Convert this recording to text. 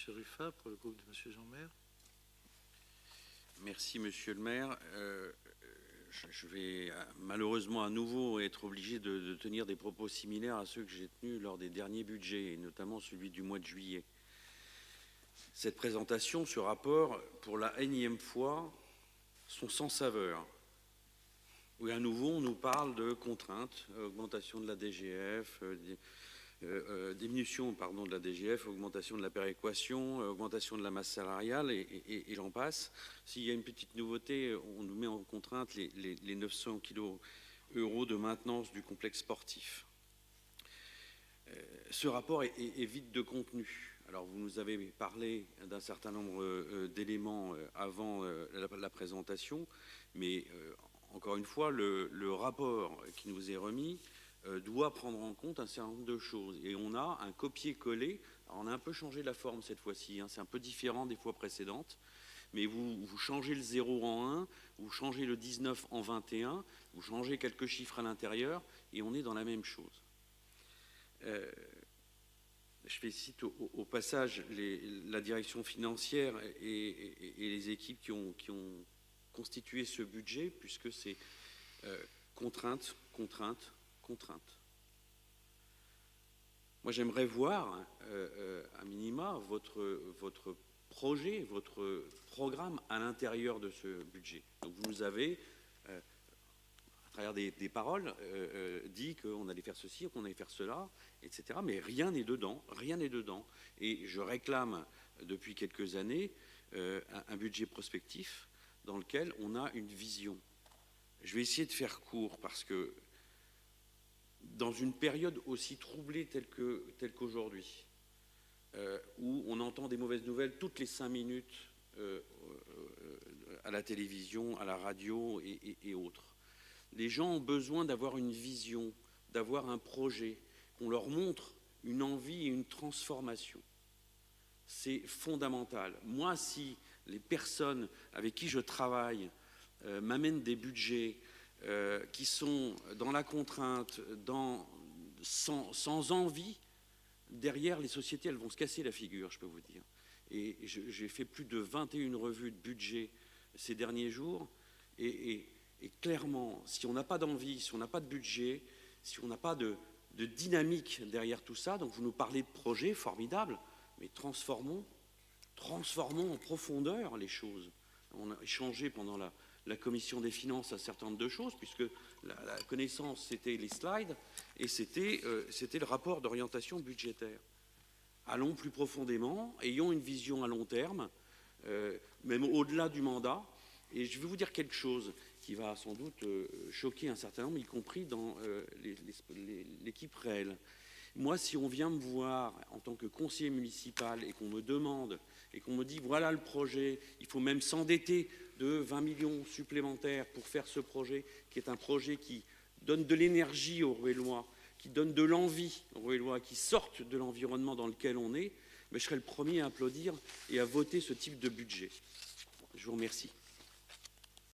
Monsieur Ruffat, pour le groupe de Monsieur Jean Maire. Merci, Monsieur le maire. Je vais malheureusement à nouveau être obligé de tenir des propos similaires à ceux que j'ai tenus lors des derniers budgets, et notamment celui du mois de juillet. Cette présentation, ce rapport, pour la énième fois, sont sans saveur. Oui, à nouveau, on nous parle de contraintes, augmentation de la DGF, diminution de la DGF, augmentation de la péréquation, augmentation de la masse salariale, et j'en passe. S'il y a une petite nouveauté, on nous met en contrainte les 900 € de maintenance du complexe sportif. Ce rapport est vide de contenu. Alors, vous nous avez parlé d'un certain nombre d'éléments avant la présentation, mais encore une fois, le rapport qui nous est remis doit prendre en compte un certain nombre de choses. Et on a un copier-coller. On a un peu changé la forme cette fois-ci. C'est un peu différent des fois précédentes. Mais vous changez le 0 en 1, vous changez le 19 en 21, vous changez quelques chiffres à l'intérieur, et on est dans la même chose. Je félicite au passage la direction financière et les équipes qui ont constitué ce budget, puisque c'est contrainte, contrainte, contrainte. Moi, j'aimerais voir, à minima, votre projet, votre programme à l'intérieur de ce budget. Donc, vous nous avez, à travers des paroles, dit qu'on allait faire ceci, qu'on allait faire cela, etc. Mais rien n'est dedans, rien n'est dedans. Et je réclame, depuis quelques années, un budget prospectif dans lequel on a une vision. Je vais essayer de faire court, parce que dans une période aussi troublée telle qu'aujourd'hui, où on entend des mauvaises nouvelles toutes les 5 minutes à la télévision, à la radio et autres, les gens ont besoin d'avoir une vision, d'avoir un projet, qu'on leur montre une envie et une transformation. C'est fondamental. Moi, si les personnes avec qui je travaille m'amènent des budgets qui sont dans la contrainte, sans envie, derrière, les sociétés, elles vont se casser la figure, je peux vous dire. Et j'ai fait plus de 21 revues de budget ces derniers jours, et clairement, si on n'a pas d'envie, si on n'a pas de budget, si on n'a pas de dynamique derrière tout ça, donc vous nous parlez de projets formidables, mais transformons en profondeur les choses. On a échangé pendant la commission des finances un certain nombre de choses, puisque la connaissance, c'était les slides, et c'était le rapport d'orientation budgétaire. Allons plus profondément, ayons une vision à long terme, même au-delà du mandat. Et je vais vous dire quelque chose qui va sans doute choquer un certain nombre, y compris dans l'équipe réelle. Moi, si on vient me voir en tant que conseiller municipal et qu'on me demande et qu'on me dit voilà le projet, il faut même s'endetter de 20 millions supplémentaires pour faire ce projet, qui est un projet qui donne de l'énergie aux Rouellois, qui donne de l'envie aux Rouellois, qui sortent de l'environnement dans lequel on est, mais je serai le premier à applaudir et à voter ce type de budget. Je vous remercie.